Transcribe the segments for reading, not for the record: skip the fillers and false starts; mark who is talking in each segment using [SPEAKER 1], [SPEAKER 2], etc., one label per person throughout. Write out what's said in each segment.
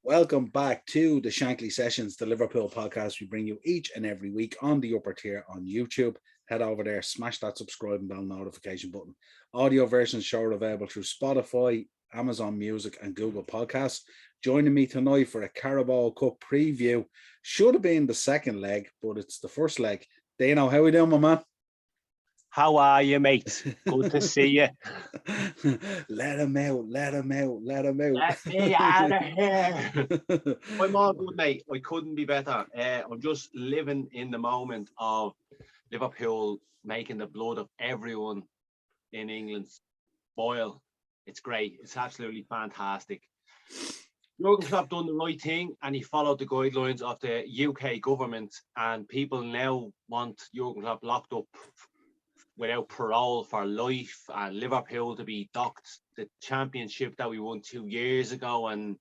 [SPEAKER 1] Welcome back to the Shankly Sessions, the Liverpool podcast. We bring you each and every week on the upper tier on YouTube. Head over there, smash that subscribe and bell notification button. Audio versions show are available through Spotify, Amazon Music, and Google Podcasts. Joining me tonight for a Carabao Cup preview. Should have been the second leg, but it's the first leg. Dano, how are we doing, my man?
[SPEAKER 2] How are you, mate? Good to see you.
[SPEAKER 1] Let him out.
[SPEAKER 2] Let me out of here. I'm all good, mate. I couldn't be better. I'm just living in the moment of Liverpool making the blood of everyone in England boil. It's great. It's absolutely fantastic. Jurgen Klopp done the right thing and he followed the guidelines of the UK government, and people now want Jurgen Klopp locked up without parole for life, and Liverpool to be docked the championship that we won 2 years ago, and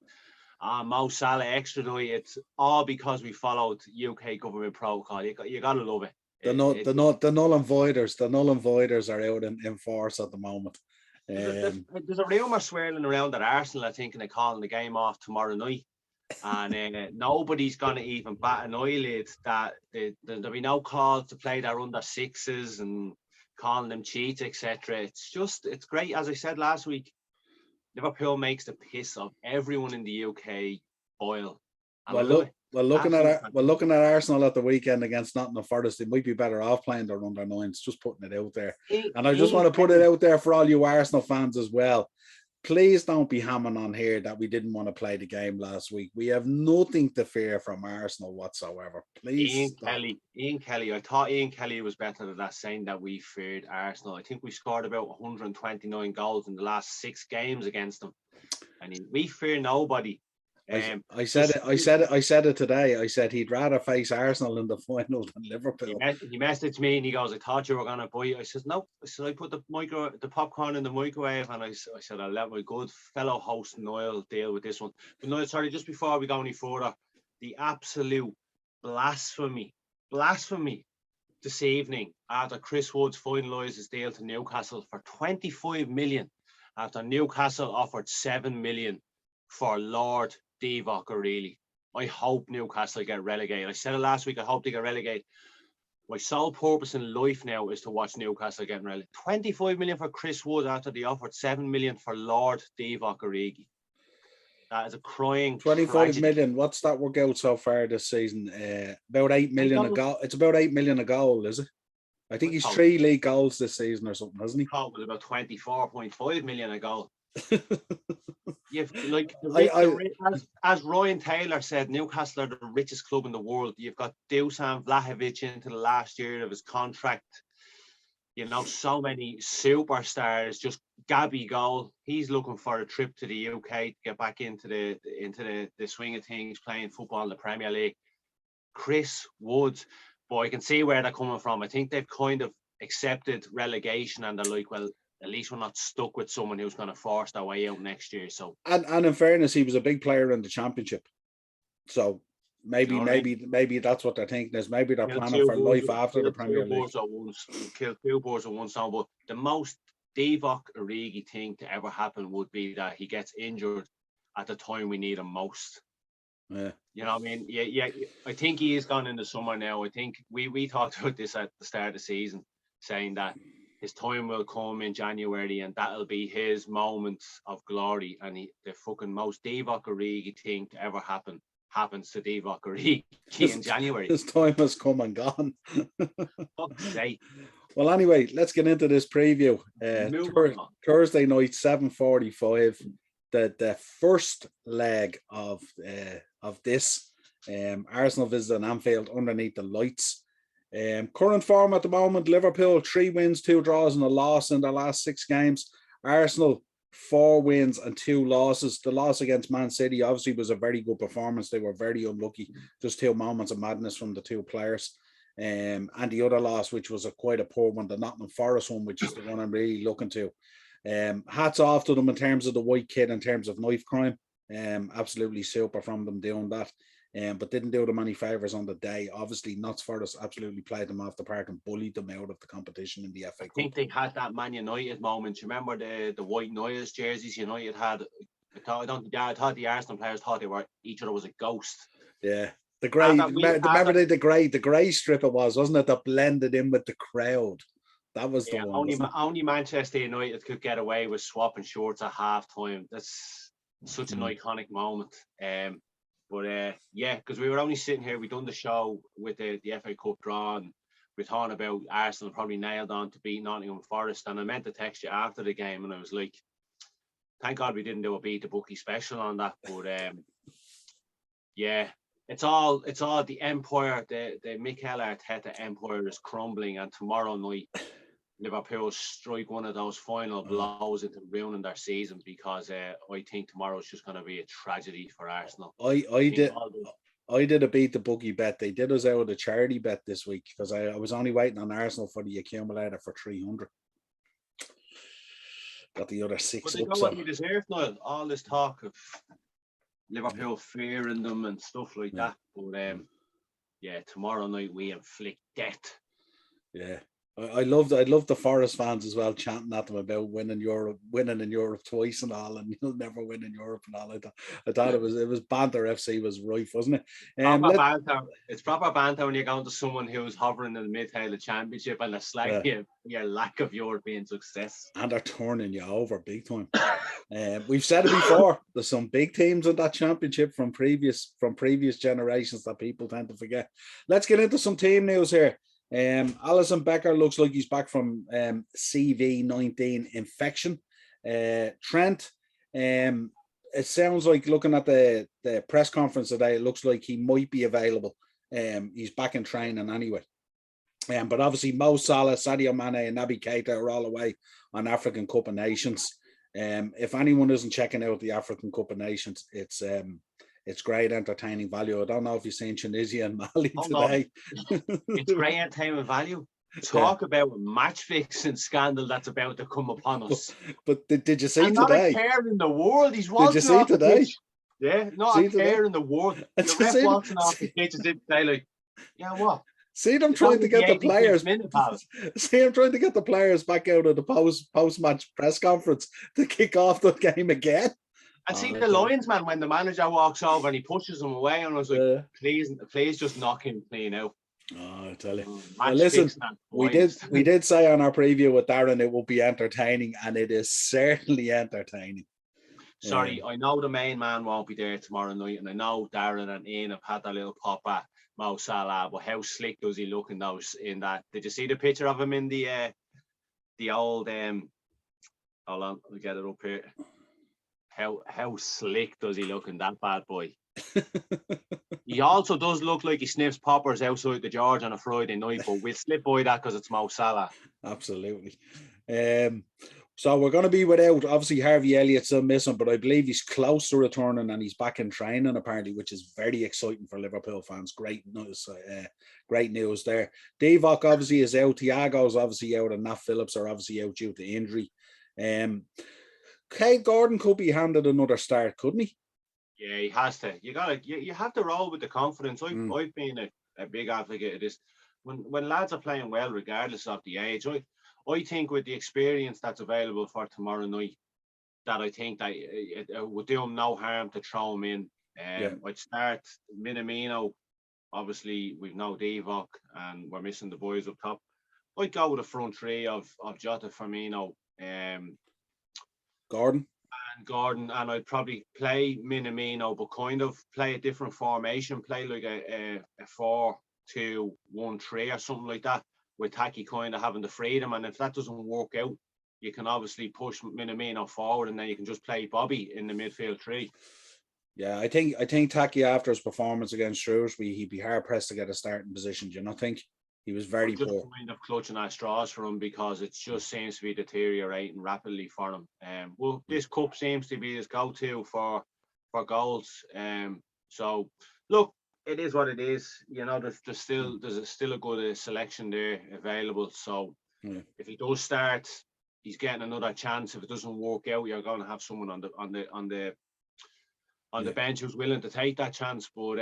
[SPEAKER 2] Mo Salah extradite. It's all because we followed UK government protocol. You gotta love it.
[SPEAKER 1] The null and voiders are out in force at the moment.
[SPEAKER 2] There's a rumour swirling around that Arsenal are thinking of calling the game off tomorrow night, and nobody's going to even bat an eyelid that there'll be no calls to play their under sixes and calling them cheats, etc. It's great. As I said last week, Liverpool makes the piss of everyone in the UK boil.
[SPEAKER 1] Looking at Arsenal at the weekend against Nottingham Forest, they might be better off playing their under nines. Just putting it out there, and I just want to put it out there for all you Arsenal fans as well. Please don't be hammering on here that we didn't want to play the game last week. We have nothing to fear from Arsenal whatsoever. Please,
[SPEAKER 2] Ian Kelly. I thought Ian Kelly was better than that, saying that we feared Arsenal. I think we scored about 129 goals in the last 6 games against them. I mean, we fear nobody.
[SPEAKER 1] I said it today. I said he'd rather face Arsenal in the final than Liverpool.
[SPEAKER 2] He messaged me and he goes, "I thought you were going to buy it." I said, "No." I said, "I put the popcorn in the microwave," and I said, "I'll let my good fellow host Niall deal with this one." But Niall, sorry, just before we go any further, the absolute blasphemy this evening after Chris Woods finalised his deal to Newcastle for 25 million after Newcastle offered 7 million for Lord Divock Origi. I hope Newcastle get relegated. I said it last week, I hope they get relegated. My sole purpose in life now is to watch Newcastle getting relegated. 25 million for Chris Wood after they offered 7 million for Lord Divock Origi. That is a crying
[SPEAKER 1] 25
[SPEAKER 2] tragedy.
[SPEAKER 1] million. What's that work out so far this season? About 8 million a goal. It's about 8 million a goal, is it? I think he's 3 league goals this season or something, hasn't he?
[SPEAKER 2] I thought it was about 24.5 million a goal. You've as Ryan Taylor said, Newcastle are the richest club in the world. You've got Dusan Vlahovic into the last year of his contract. You know, so many superstars. Just Gabby Goal, he's looking for a trip to the UK to get back into the swing of things, playing football in the Premier League. Chris Woods, boy, I can see where they're coming from. I think they've kind of accepted relegation and they're like, well, at least we're not stuck with someone who's going to force their way out next year. So,
[SPEAKER 1] and in fairness, he was a big player in the Championship. So maybe that's what they're thinking is maybe they're planning for life after the Premier League.
[SPEAKER 2] Kill 2 birds with 1 stone. But the most Divock Origi thing to ever happen would be that he gets injured at the time we need him most.
[SPEAKER 1] Yeah.
[SPEAKER 2] You know what I mean? Yeah. I think he is gone in the summer now. I think we talked about this at the start of the season, saying that his time will come in January and that'll be his moment of glory. And the fucking most Divock Origi thing to ever happens to Divock Origi in January.
[SPEAKER 1] His time has come and gone.
[SPEAKER 2] Fuck's sake.
[SPEAKER 1] Well, anyway, let's get into this preview. Thursday night, 7:45. The first leg of this. Arsenal visiting Anfield underneath the lights. Current form at the moment, Liverpool 3 wins, 2 draws and a loss in their last 6 games. Arsenal 4 wins and 2 losses. The loss against Man City obviously was a very good performance. They were very unlucky. Just 2 moments of madness from the 2 players. And the other loss, which was quite a poor one, the Nottingham Forest one, which is the one I'm really looking to. Hats off to them in terms of the white kit, in terms of knife crime. Absolutely super from them doing that. But didn't do them any favours on the day. Obviously, Notts Forest absolutely played them off the park and bullied them out of the competition in the FA Cup.
[SPEAKER 2] I think they had that Man United moment. You remember the white Niles jerseys United had? I thought the Arsenal players thought each other was a ghost.
[SPEAKER 1] Yeah. The grey, remember the grey strip it was, wasn't it? That blended in with the crowd. That was the one.
[SPEAKER 2] Only Manchester United could get away with swapping shorts at half time. That's such an iconic moment. But because we were only sitting here, we done the show with the FA Cup draw, and we're talking about Arsenal probably nailed on to beat Nottingham Forest. And I meant to text you after the game, and I was like, thank God we didn't do a beat the bookie special on that. But it's all the empire, the Mikel Arteta empire is crumbling, and tomorrow night Liverpool strike one of those final blows into ruining their season, because I think tomorrow's just going to be a tragedy for Arsenal.
[SPEAKER 1] I did a beat the bookie bet. They did us out with a charity bet this week, because I was only waiting on Arsenal for the accumulator for 300. Got the other 6
[SPEAKER 2] but they got what they deserve, Niall. All this talk of Liverpool fearing them and stuff like that. But tomorrow night we inflict death.
[SPEAKER 1] Yeah. I loved the Forest fans as well, chanting at them about winning in Europe twice and all, and you'll never win in Europe and all. I thought it was banter. FC was rife, wasn't it?
[SPEAKER 2] Banter. It's proper banter when you're going to someone who's hovering in the mid-table championship and they're slagging your lack of European success,
[SPEAKER 1] and they're turning you over big time. We've said it before. There's some big teams in that championship from previous generations that people tend to forget. Let's get into some team news here. Alisson Becker looks like he's back from CV-19 infection. Trent, it sounds like, looking at the press conference today, it looks like he might be available. He's back in training anyway. But obviously Mo Salah, Sadio Mane and Naby Keita are all away on African Cup of Nations. If anyone isn't checking out the African Cup of Nations, it's great entertaining value. I don't know if you've seen Tunisia and Mali today.
[SPEAKER 2] It's great entertainment value. Talk about a match fixing scandal that's about to come upon us.
[SPEAKER 1] But did you see
[SPEAKER 2] and
[SPEAKER 1] today?
[SPEAKER 2] Not a care in the world. He's
[SPEAKER 1] walking. Did you see today?
[SPEAKER 2] Pitch. Yeah, not a care in the world. The ref walking off the pitch as if they like, yeah, what?
[SPEAKER 1] See them trying to get the players. See him trying to get the players back out of the post-match press conference to kick off the game again.
[SPEAKER 2] And see the linesman, when the manager walks over and he pushes him away, and I was like, please just knock him clean out.
[SPEAKER 1] Oh, I tell you. Well, listen, we did say on our preview with Darren it will be entertaining, and it is certainly entertaining.
[SPEAKER 2] Sorry, I know the main man won't be there tomorrow night, and I know Darren and Ian have had a little pop at Mo Salah, but how slick does he look in those? In that, did you see the picture of him in the old? Hold on, I'll get it up here. How slick does he look in that bad boy? He also does look like he sniffs poppers outside the George on a Friday night, but we'll slip by that because it's Mo Salah.
[SPEAKER 1] Absolutely. So we're going to be without, obviously, Harvey Elliott's still missing, but I believe he's close to returning and he's back in training apparently, which is very exciting for Liverpool fans. Great news there. Divock obviously is out. Thiago's obviously out, and Nat Phillips are obviously out due to injury. Cade Gordon could be handed another start, couldn't he?
[SPEAKER 2] Yeah, he has to. You have to roll with the confidence. I've been a big advocate of this. When lads are playing well, regardless of the age, I think with the experience that's available for tomorrow night, that I think that it would do him no harm to throw him in. I'd start Minamino. Obviously, we've no Divock, and we're missing the boys up top. I'd go with a front three of Jota, Firmino,
[SPEAKER 1] Gordon,
[SPEAKER 2] and I'd probably play Minamino, but kind of play a different formation, play like a 4-2-1-3 or something like that, with Taki kind of having the freedom. And if that doesn't work out, you can obviously push Minamino forward, and then you can just play Bobby in the midfield three. Yeah,
[SPEAKER 1] I think Taki, after his performance against Shrewsbury, he'd be hard pressed to get a starting position. Do you not think? He was very poor.
[SPEAKER 2] Just kind of clutching at straws for him, because it just seems to be deteriorating rapidly for him. Well, this cup seems to be his go-to for goals. So look, it is what it is. You know, there's still a good selection there available. So if he does start, he's getting another chance. If it doesn't work out, you're going to have someone on the bench who's willing to take that chance. But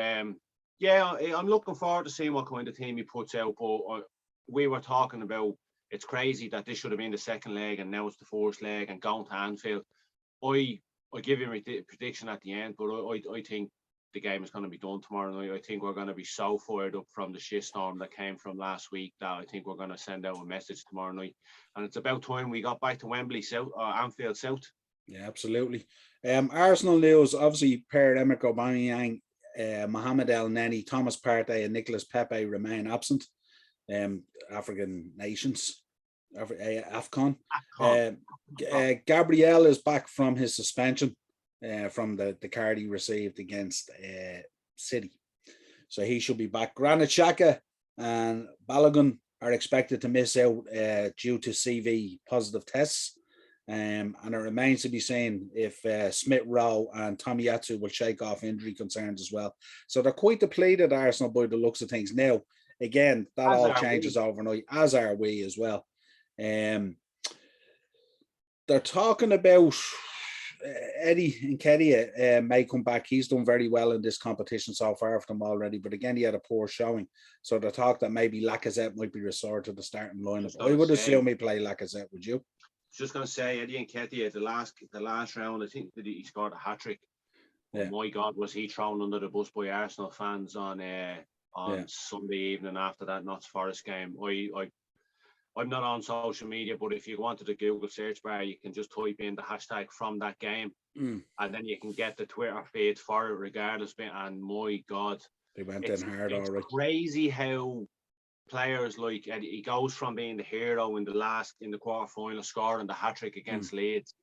[SPEAKER 2] yeah, I'm looking forward to seeing what kind of team he puts out. But we were talking about, it's crazy that this should have been the second leg and now it's the first leg and going to Anfield. I I'll give you my prediction at the end, but I think the game is going to be done tomorrow night. I think we're going to be so fired up from the shitstorm that came from last week that I think we're going to send out a message tomorrow night. And it's about time we got back to Wembley South or Anfield South.
[SPEAKER 1] Yeah, absolutely. Arsenal news, obviously, Pierre-Emerick Aubameyang, Mohamed El Neni, Thomas Partey and Nicolas Pepe remain absent. African nations, AFCON. Gabriel is back from his suspension from the card he received against City. So he should be back. Granit Xhaka and Balogun are expected to miss out due to CV positive tests. And it remains to be seen if Smith Rowe and Tomiyasu will shake off injury concerns as well. So they're quite depleted, Arsenal, by the looks of things. Now, again, that all changes overnight, as are we as well. They're talking about Eddie Nketiah may come back. He's done very well in this competition so far for them already, but again, he had a poor showing. So the talk that maybe Lacazette might be restored to the starting lineup. I would assume he play Lacazette, would you?
[SPEAKER 2] Just going to say, Eddie Nketiah, the last round, I think that he scored a hat-trick. Yeah. Oh my God, was he thrown under the bus by Arsenal fans on Sunday evening after that Notts Forest game. I'm not on social media, but if you go onto the Google search bar, you can just type in the hashtag from that game, and then you can get the Twitter feed for it regardless. And my God,
[SPEAKER 1] they went in hard.
[SPEAKER 2] It's crazy how players like Eddie, he goes from being the hero in the quarter-final, scoring the hat-trick against Leeds,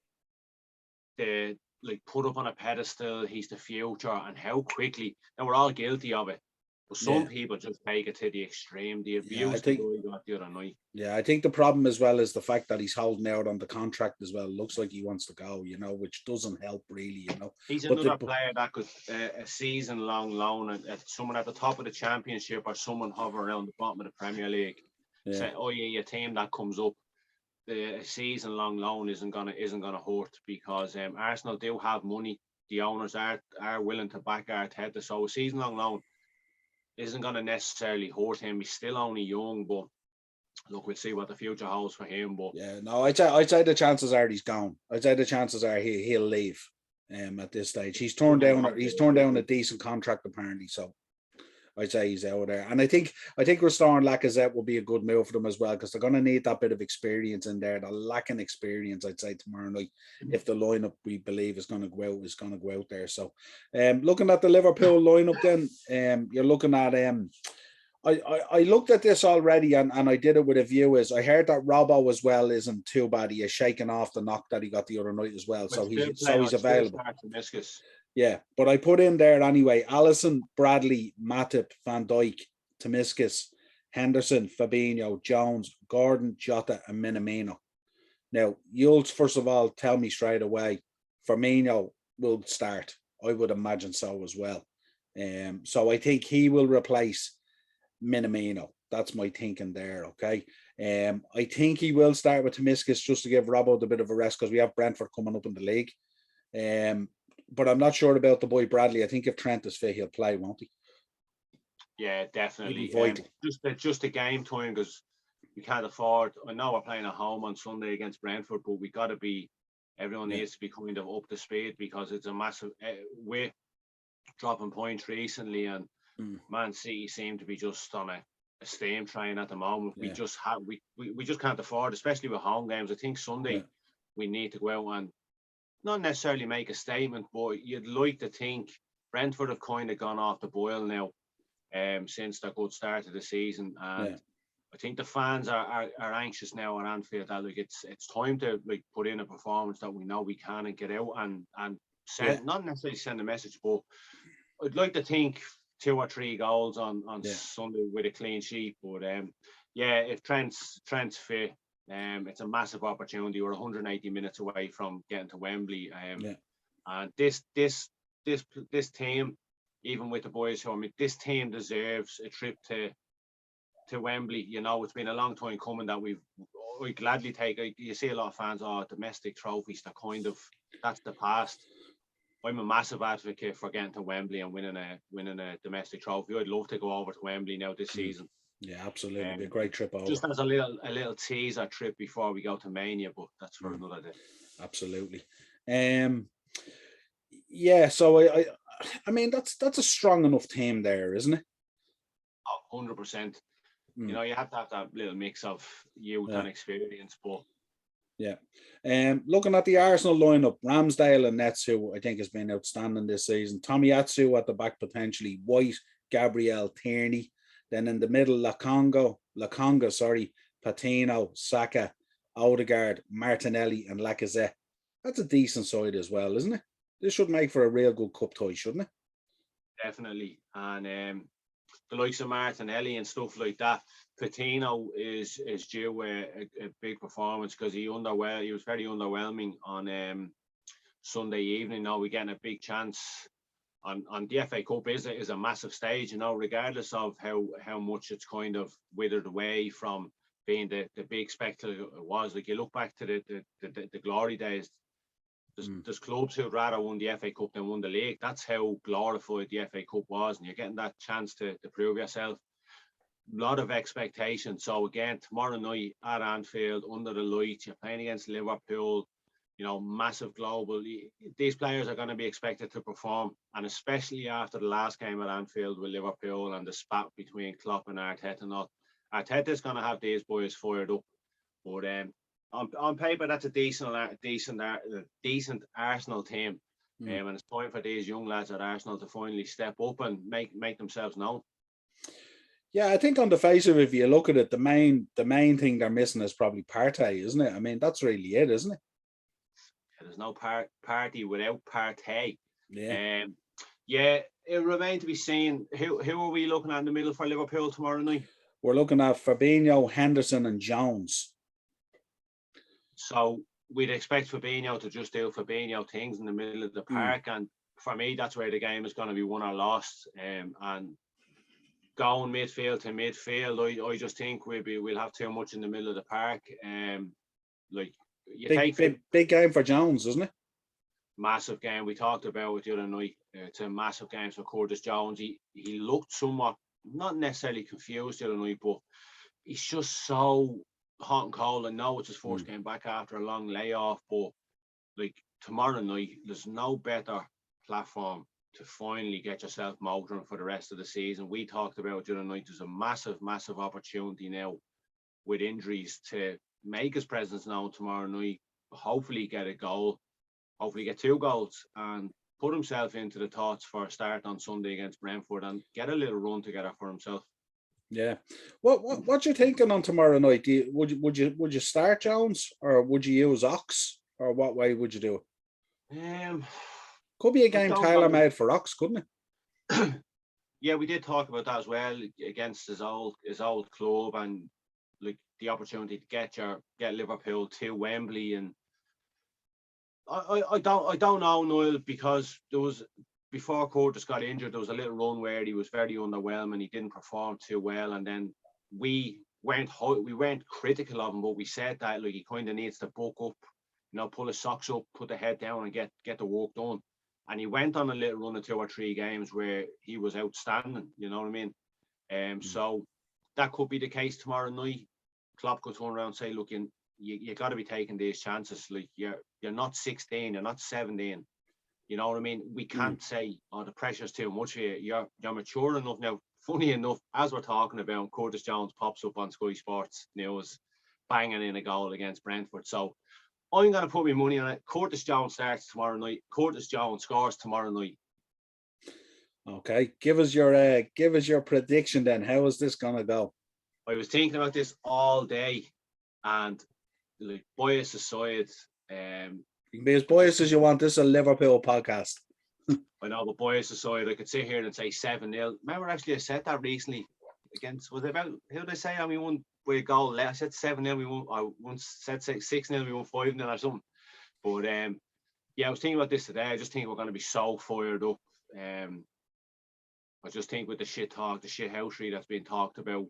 [SPEAKER 2] put up on a pedestal, he's the future, and how quickly, and we're all guilty of it, but some people just take it to the extreme. The abuse the guy got the other night.
[SPEAKER 1] Yeah, I think the problem as well is the fact that he's holding out on the contract as well. Looks like he wants to go, which doesn't help really,
[SPEAKER 2] He's another player that could a season-long loan at someone at the top of the Championship or someone hovering around the bottom of the Premier League. Say, a team that comes up, the season-long loan isn't gonna hurt, because Arsenal do have money. The owners are willing to back Arteta, so a season-long loan isn't going to necessarily hurt him. He's still only young, but look, we'll see what the future holds for him. But
[SPEAKER 1] yeah, no, I'd say the chances are he's gone. I'd say the chances are he'll leave. At this stage, he's turned down a decent contract apparently, so I'd say he's out there. And I think restoring Lacazette will be a good move for them as well, because they're going to need that bit of experience in there. They're lacking experience, I'd say, tomorrow night, if the lineup we believe is going to go out there. So looking at the Liverpool lineup then, you're looking at I looked at this already, and I did it with a view. Is I heard that Robbo as well isn't too bad. He is shaking off the knock that he got the other night as well. So he's available. Yeah, but I put in there anyway: Alisson, Bradley, Matip, Van Dijk, Tomiskas, Henderson, Fabinho, Jones, Gordon, Jota, and Minamino. Now, you'll first of all tell me straight away, Firmino will start. I would imagine so as well. So I think he will replace Minamino. That's my thinking there. Okay. I think he will start with Tomiskas just to give Robbo a bit of a rest, because we have Brentford coming up in the league. But I'm not sure about the boy Bradley. I think if Trent is fit, he'll play, won't he?
[SPEAKER 2] Yeah, definitely. Just a game time, because we can't afford. I know we're playing at home on Sunday against Brentford, but we got to be. Everyone needs to be kind of up to speed, because it's a massive. We're dropping points recently, and Man City seem to be just on a steam train at the moment. We just can't afford, especially with home games. I think Sunday we need to go out and not necessarily make a statement, but you'd like to think Brentford have kind of gone off the boil now since their good start of the season, and I think the fans are anxious now at Anfield that it's time to put in a performance that we know we can and get out and send, not necessarily send a message, but I'd like to think 2 or 3 goals on Sunday with a clean sheet. But if Trent's fit, it's a massive opportunity. We're 180 minutes away from getting to Wembley, and this team, even with the boys home, this team deserves a trip to Wembley. It's been a long time coming that we gladly take. You see a lot of fans, domestic trophies. That's the past. I'm a massive advocate for getting to Wembley and winning a domestic trophy. I'd love to go over to Wembley now this season.
[SPEAKER 1] Yeah, absolutely. It'd be a great trip over.
[SPEAKER 2] Just as a little teaser trip before we go to Mania, but that's for another day.
[SPEAKER 1] Absolutely. Yeah, so I mean that's a strong enough team there, isn't it?
[SPEAKER 2] 100%. You know, you have to have that little mix of youth and experience, but
[SPEAKER 1] yeah. Looking at the Arsenal lineup, Ramsdale and Netsu, I think has been outstanding this season. Tomiyasu at the back potentially, White, Gabriel, Tierney. Then in the middle, Laconga, sorry, Patino, Saka, Odegaard, Martinelli, and Lacazette. That's a decent side as well, isn't it? This should make for a real good cup tie, shouldn't it?
[SPEAKER 2] Definitely. And the likes of Martinelli and stuff like that, Patino is due a big performance because he was very underwhelming on Sunday evening. Now we're getting a big chance on the FA Cup is a massive stage, you know, regardless of how much it's kind of withered away from being the big spectacle it was. Like you look back to the glory days, there's clubs who'd rather won the FA Cup than won the league. That's how glorified the FA Cup was, and you're getting that chance to prove yourself. A lot of expectation. So again, tomorrow night at Anfield, under the lights, you're playing against Liverpool, you know, massive global. These players are going to be expected to perform, and especially after the last game at Anfield with Liverpool and the spat between Klopp and Arteta and all. Arteta's going to have these boys fired up, but on paper that's a decent Arsenal team, and it's time for these young lads at Arsenal to finally step up and make themselves known.
[SPEAKER 1] Yeah, I think on the face of it, if you look at it, the main thing they're missing is probably Partey, isn't it? I mean, that's really it, isn't it?
[SPEAKER 2] There's no party without Partey.
[SPEAKER 1] Yeah.
[SPEAKER 2] Yeah, it remains to be seen. Who are we looking at in the middle for Liverpool tomorrow night?
[SPEAKER 1] We're looking at Fabinho, Henderson, and Jones.
[SPEAKER 2] So we'd expect Fabinho to just do Fabinho things in the middle of the park, and for me, that's where the game is going to be won or lost. And going midfield to midfield, I just think we'll have too much in the middle of the park. Like
[SPEAKER 1] big game for Jones, isn't it?
[SPEAKER 2] Massive game. We talked about it the other night. It's a massive game for Curtis Jones. He looked somewhat not necessarily confused the other night, but he's just so hot and cold. I know it's his first game back after a long layoff, but like tomorrow night, there's no better platform to finally get yourself motoring for the rest of the season. We talked about it the other night. There's a massive opportunity now with injuries to make his presence known tomorrow night. Hopefully get a goal, hopefully get 2 goals, and put himself into the thoughts for a start on Sunday against Brentford and get a little run together for himself.
[SPEAKER 1] Yeah. What you thinking on tomorrow night? Would you start Jones, or would you use Ox, or what way would you do it? Could be a game tailor-made for Ox, couldn't it?
[SPEAKER 2] Yeah, we did talk about that as well against his old club, and like the opportunity to get Liverpool to Wembley. And I don't know, Niall, because there was, before Curtis got injured, there was a little run where he was very underwhelming. He didn't perform too well, and then we weren't critical of him, but we said that like he kind of needs to buck up, you know, pull his socks up, put the head down, and get the work done. And he went on a little run of 2 or 3 games where he was outstanding. You know what I mean? So that could be the case tomorrow night. Klopp could turn around and say, "Look, you got to be taking these chances. Like you're not 16, you're not 17. You know what I mean? We can't say, oh, the pressure's too much for you. You're mature enough now." Funny enough, as we're talking about, Curtis Jones pops up on Sky Sports News, banging in a goal against Brentford. So I'm going to put my money on it. Curtis Jones starts tomorrow night. Curtis Jones scores tomorrow night.
[SPEAKER 1] Okay, give us your prediction then. How is this going to go?
[SPEAKER 2] I was thinking about this all day, and like bias aside,
[SPEAKER 1] you can be as biased as you want. This is a Liverpool podcast.
[SPEAKER 2] I know, but bias aside, I could sit here and say 7-0. Remember, actually, I said that recently against, was it about, who did I say? We won by a goal. I said 7-0. We won. I once said 6-0. We won 5-0 or something. But yeah, I was thinking about this today. I just think we're going to be so fired up. I just think with the shit talk, the shit housery that's been talked about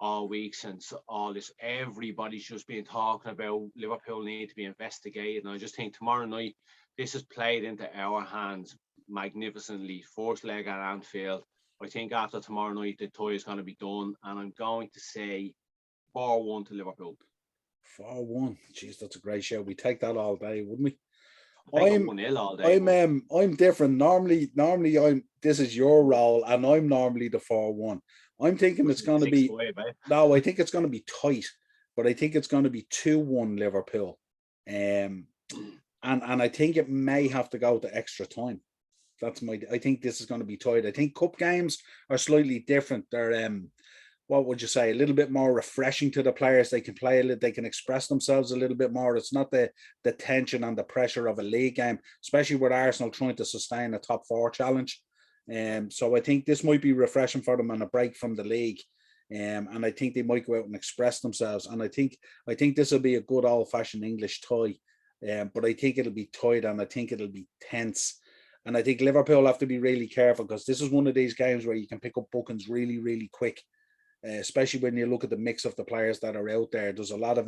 [SPEAKER 2] all week since all this, everybody's just been talking about Liverpool need to be investigated. And I just think tomorrow night, this is played into our hands magnificently. First leg at Anfield. I think after tomorrow night, the tie is going to be done. And I'm going to say 4-1 to Liverpool.
[SPEAKER 1] 4-1. Jeez, that's a great show. We take that all day, wouldn't we?
[SPEAKER 2] I'm 1-0 all day.
[SPEAKER 1] I'm different. Normally this is your role, and I'm normally the 4-1. I'm thinking it's going to be no. I think it's going to be tight, but I think it's going to be 2-1 Liverpool, and I think it may have to go to extra time. I think this is going to be tight. I think cup games are slightly different. They're what would you say, a little bit more refreshing to the players. They can play a little, they can express themselves a little bit more. It's not the tension and the pressure of a league game, especially with Arsenal trying to sustain a top 4 challenge. So I think this might be refreshing for them and a break from the league. And I think they might go out and express themselves. And I think this will be a good old-fashioned English tie. But I think it'll be tight, and I think it'll be tense. And I think Liverpool have to be really careful, because this is one of these games where you can pick up bookings really, really quick. Especially when you look at the mix of the players that are out there. There's a lot of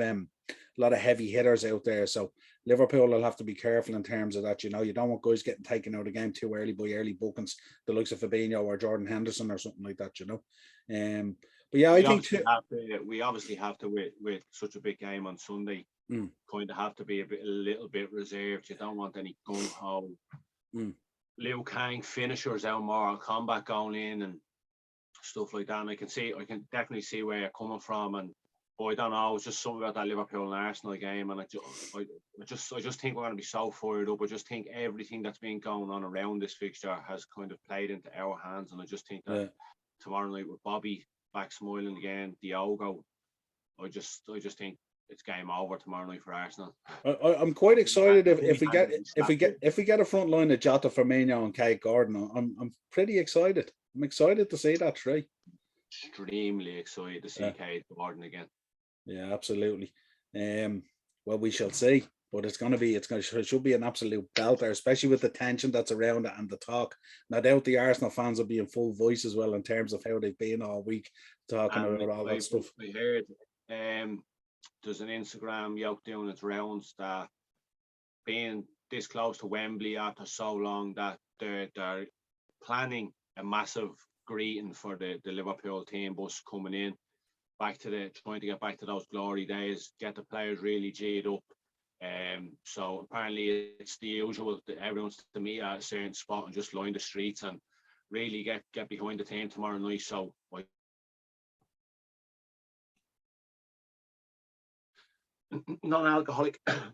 [SPEAKER 1] heavy hitters out there. So Liverpool will have to be careful in terms of that. You don't want guys getting taken out of the game too early by early bookings, the likes of Fabinho or Jordan Henderson or something like that. But yeah, I think
[SPEAKER 2] we obviously have to with such a big game on Sunday. Kind of have to be a little bit reserved. You don't want any gung ho, Liu Kang finishers out more combat going in and stuff like that. And I can definitely see where you're coming from. And I don't know, it's just something about that Liverpool and Arsenal game. And I just think we're going to be so fired up. I just think everything that's been going on around this fixture has kind of played into our hands. And I just think that tomorrow night with Bobby back smiling again, Diogo, I just think it's game over tomorrow night for Arsenal.
[SPEAKER 1] I'm quite excited if we get a front line of Jota, Firmino, and Kate Gordon. I'm pretty excited. I'm excited to see that three.
[SPEAKER 2] Extremely excited to see Kate Gordon again.
[SPEAKER 1] Yeah, absolutely. Well, we shall see. But it should be an absolute belter, especially with the tension that's around it and the talk. No doubt the Arsenal fans will be in full voice as well in terms of how they've been all week talking about all that stuff.
[SPEAKER 2] I heard there's an Instagram yoke doing its rounds that being this close to Wembley after so long that they're planning a massive greeting for the Liverpool team bus coming in, trying to get back to those glory days, get the players really G'd up. So apparently it's the usual that everyone's to meet at a certain spot and just line the streets and really get behind the team tomorrow night. So non-alcoholic. But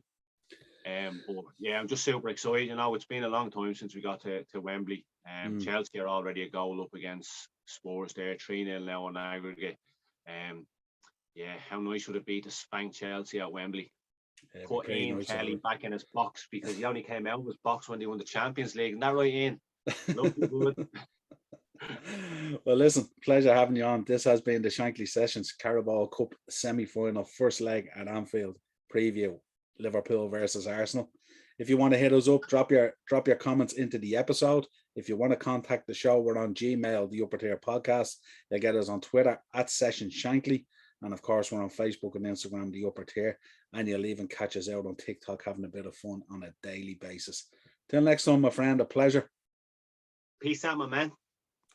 [SPEAKER 2] yeah, I'm just super excited. It's been a long time since we got to Wembley. Chelsea are already a goal up against Spurs there, 3-0 now on aggregate. Yeah, how nice would it be to spank Chelsea at Wembley? Put Ian Kelly back in his box, because he only came out of his box when they won the Champions League. Isn't that right, Ian? Good.
[SPEAKER 1] Well, listen, pleasure having you on. This has been the Shankly Sessions Carabao Cup semi-final, first leg at Anfield preview, Liverpool versus Arsenal. If you want to hit us up, drop your comments into the episode. If you want to contact the show, we're on Gmail, the Upper Tier Podcast. You'll get us on Twitter at Session Shankly. And of course, we're on Facebook and Instagram, the Upper Tier. And you'll even catch us out on TikTok having a bit of fun on a daily basis. Till next time, my friend, a pleasure.
[SPEAKER 2] Peace out, my man.